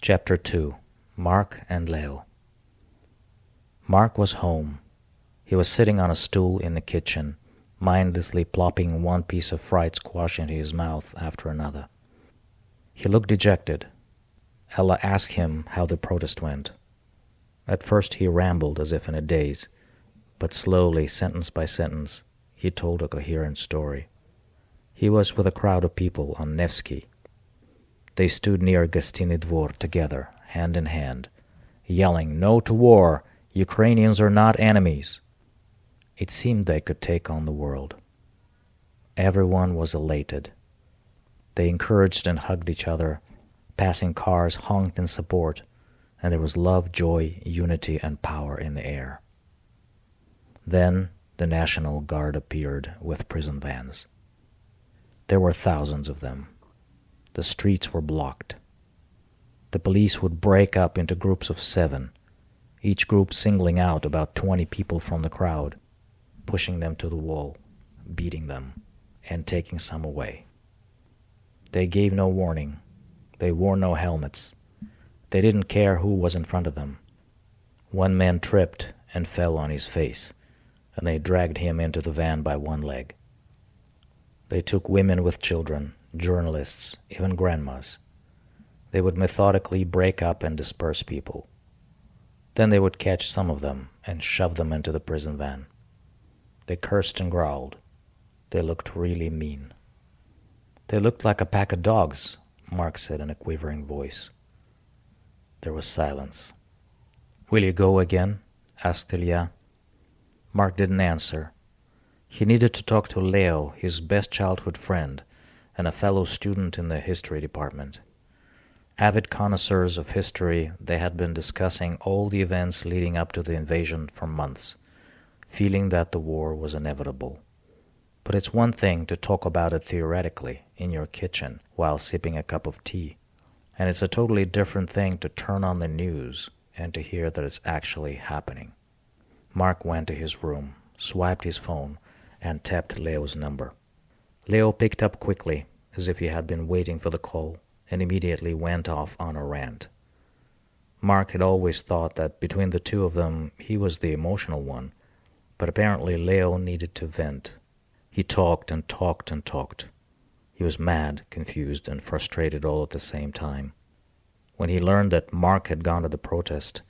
Chapter 2. Mark and Leo. Mark was home. He was sitting on a stool in the kitchen, mindlessly plopping one piece of fried squash into his mouth after another. He looked dejected. Ella asked him how the protest went. At first he rambled as if in a daze, but slowly, sentence by sentence, he told a coherent story. He was with a crowd of people on Nevsky. They stood near Gostiny Dvor together, hand in hand, yelling, "No to war! Ukrainians are not enemies!" It seemed they could take on the world. Everyone was elated. They encouraged and hugged each other. Passing cars honked in support, and there was love, joy, unity, and power in the air. Then the National Guard appeared with prison vans. There were thousands of them. The streets were blocked. The police would break up into groups of 7, each group singling out about 20 people from the crowd, pushing them to the wall, beating them, and taking some away. They gave no warning. They wore no helmets. They didn't care who was in front of them. One man tripped and fell on his face, and they dragged him into the van by one leg. They took women with children, journalists, even grandmas. They would methodically break up and disperse people. Then they would catch some of them and shove them into the prison van. They cursed and growled. They looked really mean. "They looked like a pack of dogs," Mark said in a quivering voice. There was silence. "Will you go again?" asked Ilya. Mark didn't answer. He needed to talk to Leo, his best childhood friend, and a fellow student in the history department. Avid connoisseurs of history, they had been discussing all the events leading up to the invasion for months, feeling that the war was inevitable. But it's one thing to talk about it theoretically in your kitchen while sipping a cup of tea, and it's a totally different thing to turn on the news and to hear that it's actually happening. Mark went to his room, swiped his phone, and tapped Leo's number. Leo picked up quickly, as if he had been waiting for the call, and immediately went off on a rant. Mark had always thought that between the two of them he was the emotional one, but apparently Leo needed to vent. He talked and talked and talked. He was mad, confused, and frustrated all at the same time. When he learned that Mark had gone to the protest,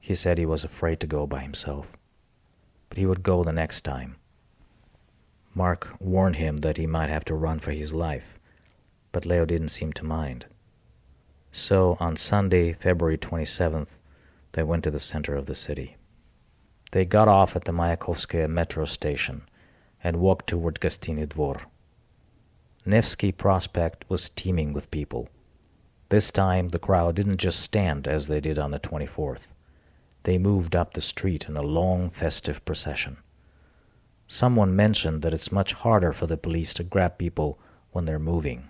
he said he was afraid to go by himself. But he would go the next time. Mark warned him that he might have to run for his life, but Leo didn't seem to mind. So on Sunday, February 27th, they went to the center of the city. They got off at the Mayakovskaya metro station and walked toward Gostiny Dvor. Nevsky Prospect was teeming with people. This time the crowd didn't just stand as they did on the 24th. They moved up the street in a long festive procession. Someone mentioned that it's much harder for the police to grab people when they're moving.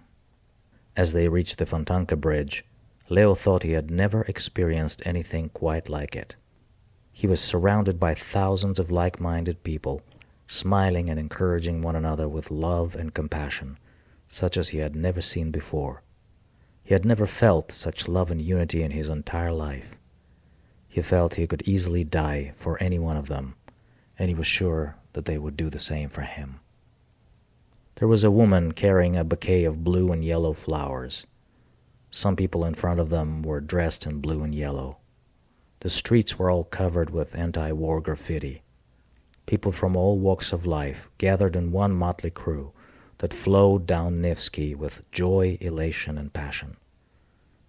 As they reached the Fontanka Bridge, Leo thought he had never experienced anything quite like it. He was surrounded by thousands of like-minded people, smiling and encouraging one another with love and compassion, such as he had never seen before. He had never felt such love and unity in his entire life. He felt he could easily die for any one of them, and he was sure that they would do the same for him. There was a woman carrying a bouquet of blue and yellow flowers. Some people in front of them were dressed in blue and yellow. The streets were all covered with anti-war graffiti. People from all walks of life gathered in one motley crew that flowed down Nevsky with joy, elation, and passion.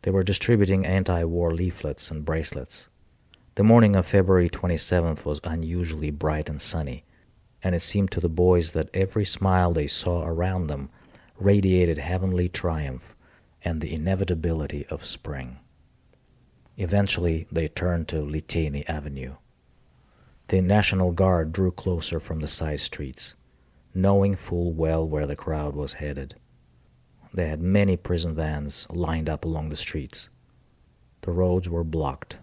They were distributing anti-war leaflets and bracelets. The morning of February 27th was unusually bright and sunny, and it seemed to the boys that every smile they saw around them radiated heavenly triumph and the inevitability of spring. Eventually, they turned to Liteyny Avenue. The National Guard drew closer from the side streets, knowing full well where the crowd was headed. They had many prison vans lined up along the streets. The roads were blocked.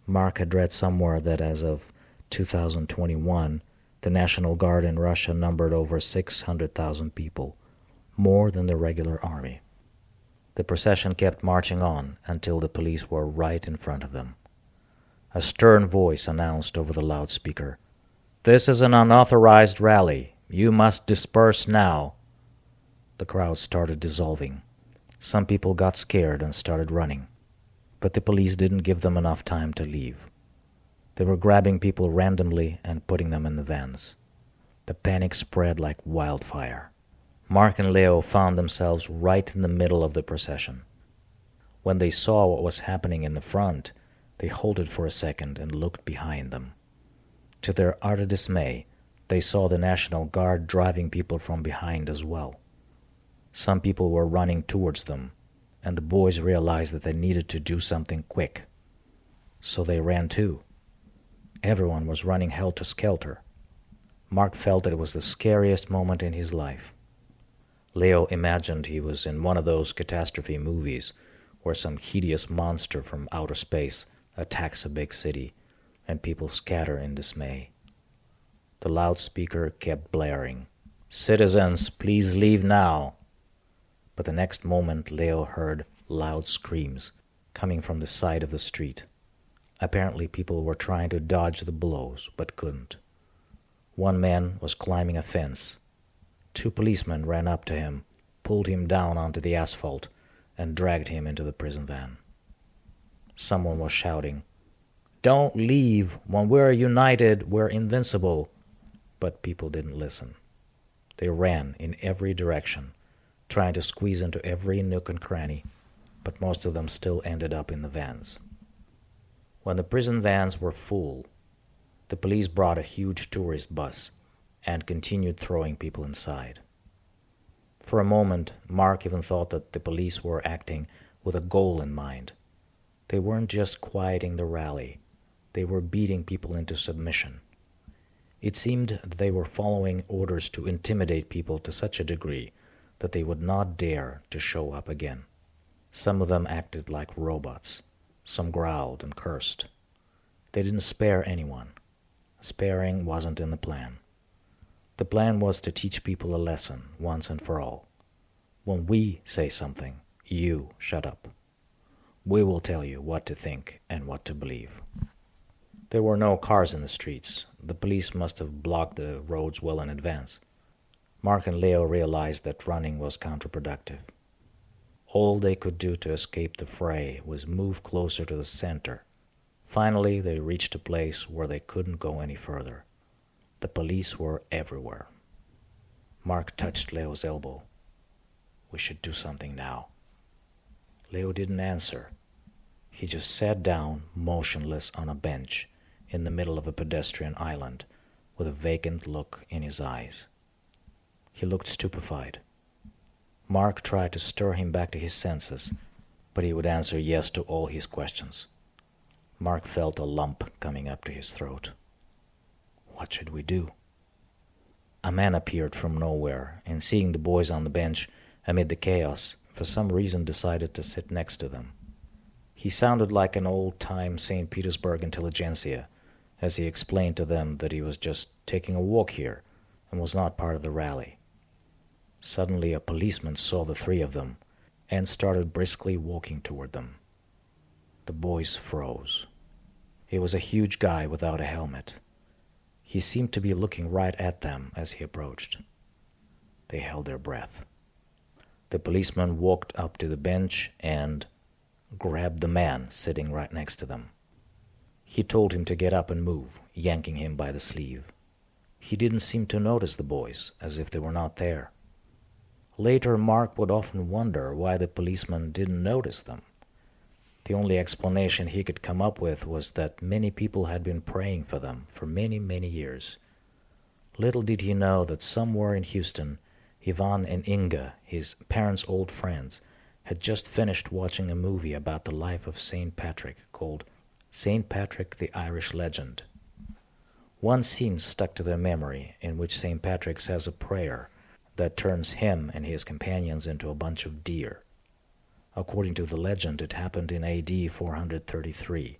Mark had read somewhere that as of 2021, the National Guard in Russia numbered over 600,000 people, more than the regular army. The procession kept marching on until the police were right in front of them. A stern voice announced over the loudspeaker, "This is an unauthorized rally. You must disperse now." The crowd started dissolving. Some people got scared and started running, but the police didn't give them enough time to leave. They were grabbing people randomly and putting them in the vans. The panic spread like wildfire. Mark and Leo found themselves right in the middle of the procession. When they saw what was happening in the front, they halted for a second and looked behind them. To their utter dismay, they saw the National Guard driving people from behind as well. Some people were running towards them, and the boys realized that they needed to do something quick. So they ran too. Everyone was running helter-skelter. Mark felt that it was the scariest moment in his life. Leo imagined he was in one of those catastrophe movies where some hideous monster from outer space attacks a big city and people scatter in dismay. The loudspeaker kept blaring, "Citizens, please leave now." But the next moment Leo heard loud screams coming from the side of the street. Apparently people were trying to dodge the blows, but couldn't. One man was climbing a fence. 2 policemen ran up to him, pulled him down onto the asphalt, and dragged him into the prison van. Someone was shouting, "Don't leave. When we're united, we're invincible." But people didn't listen. They ran in every direction, trying to squeeze into every nook and cranny, but most of them still ended up in the vans. When the prison vans were full, the police brought a huge tourist bus and continued throwing people inside. For a moment, Mark even thought that the police were acting with a goal in mind. They weren't just quieting the rally, they were beating people into submission. It seemed that they were following orders to intimidate people to such a degree that they would not dare to show up again. Some of them acted like robots. Some growled and cursed. They didn't spare anyone. Sparing wasn't in the plan. The plan was to teach people a lesson once and for all. When we say something, you shut up. We will tell you what to think and what to believe. There were no cars in the streets. The police must have blocked the roads well in advance. Mark and Leo realized that running was counterproductive. All they could do to escape the fray was move closer to the center. Finally, they reached a place where they couldn't go any further. The police were everywhere. Mark touched Leo's elbow. "We should do something now." Leo didn't answer. He just sat down, motionless on a bench in the middle of a pedestrian island, with a vacant look in his eyes. He looked stupefied. Mark tried to stir him back to his senses, but he would answer yes to all his questions. Mark felt a lump coming up to his throat. What should we do? A man appeared from nowhere, and seeing the boys on the bench amid the chaos, for some reason decided to sit next to them. He sounded like an old-time Saint-Petersburg intelligentsia, as he explained to them that he was just taking a walk here and was not part of the rally. Suddenly a policeman saw the 3 of them and started briskly walking toward them. The boys froze. He was a huge guy without a helmet. He seemed to be looking right at them as he approached. They held their breath. The policeman walked up to the bench and grabbed the man sitting right next to them. He told him to get up and move, yanking him by the sleeve. He didn't seem to notice the boys, as if they were not there. Later, Mark would often wonder why the policeman didn't notice them. The only explanation he could come up with was that many people had been praying for them for many, many years. Little did he know that somewhere in Houston, Ivan and Inga, his parents' old friends, had just finished watching a movie about the life of Saint Patrick called Saint Patrick the Irish Legend. One scene stuck to their memory in which Saint Patrick says a prayer that turns him and his companions into a bunch of deer. According to the legend, it happened in AD 433,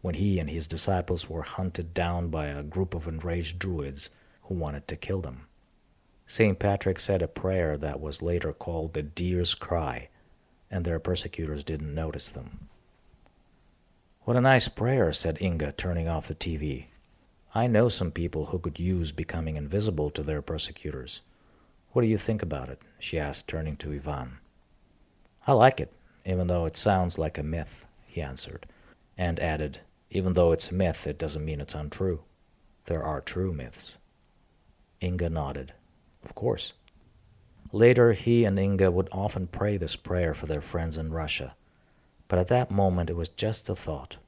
when he and his disciples were hunted down by a group of enraged druids who wanted to kill them. St. Patrick said a prayer that was later called the Deer's Cry, and their persecutors didn't notice them. "What a nice prayer," said Inga, turning off the TV. "I know some people who could use becoming invisible to their persecutors. What do you think about it?" she asked, turning to Ivan. "I like it, even though it sounds like a myth," he answered, and added, "Even though it's a myth, it doesn't mean it's untrue. There are true myths." Inga nodded. Of course. Later, he and Inga would often pray this prayer for their friends in Russia, but at that moment it was just a thought.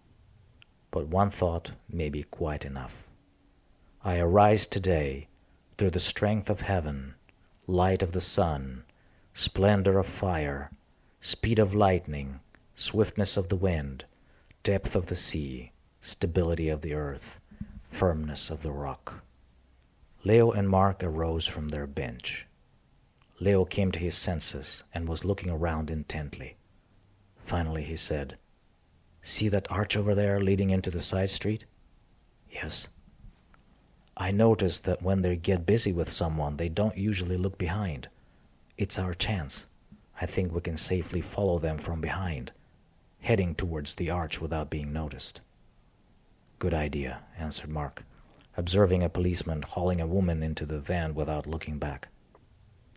But one thought may be quite enough. "I arise today through the strength of heaven, light of the sun, splendor of fire, speed of lightning, swiftness of the wind, depth of the sea, stability of the earth, firmness of the rock." Leo and Mark arose from their bench. Leo came to his senses and was looking around intently. Finally he said, "See that arch over there leading into the side street?" "Yes." "I noticed that when they get busy with someone, they don't usually look behind. It's our chance. I think we can safely follow them from behind, heading towards the arch without being noticed." "Good idea," answered Mark, observing a policeman hauling a woman into the van without looking back.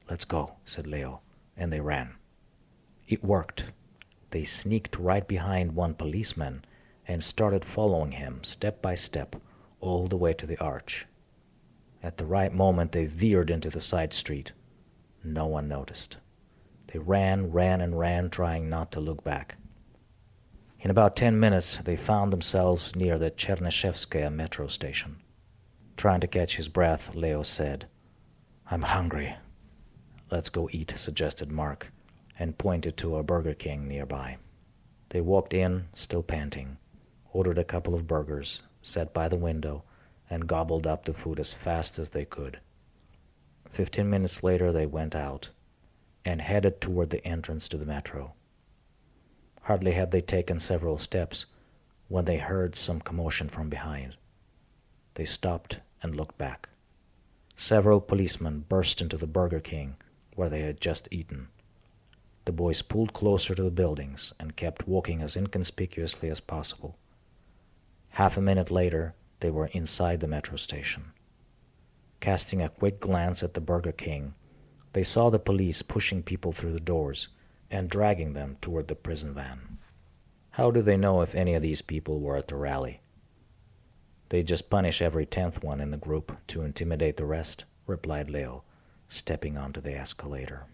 "Let's go," said Leo, and they ran. It worked. They sneaked right behind one policeman and started following him step by step all the way to the arch. At the right moment they veered into the side street. No one noticed. They ran, trying not to look back. In about 10 minutes they found themselves near the Chernyshevskaya metro station. Trying to catch his breath, Leo said, "I'm hungry." "Let's go eat," suggested Mark, and pointed to a Burger King nearby. They walked in, still panting, ordered a couple of burgers, sat by the window, and gobbled up the food as fast as they could. 15 minutes later they went out and headed toward the entrance to the metro. Hardly had they taken several steps when they heard some commotion from behind. They stopped and looked back. Several policemen burst into the Burger King where they had just eaten. The boys pulled closer to the buildings and kept walking as inconspicuously as possible. Half a minute later, they were inside the metro station. Casting a quick glance at the Burger King, they saw the police pushing people through the doors and dragging them toward the prison van. How do they know if any of these people were at the rally? "They just punish every 10th one in the group to intimidate the rest," replied Leo, stepping onto the escalator.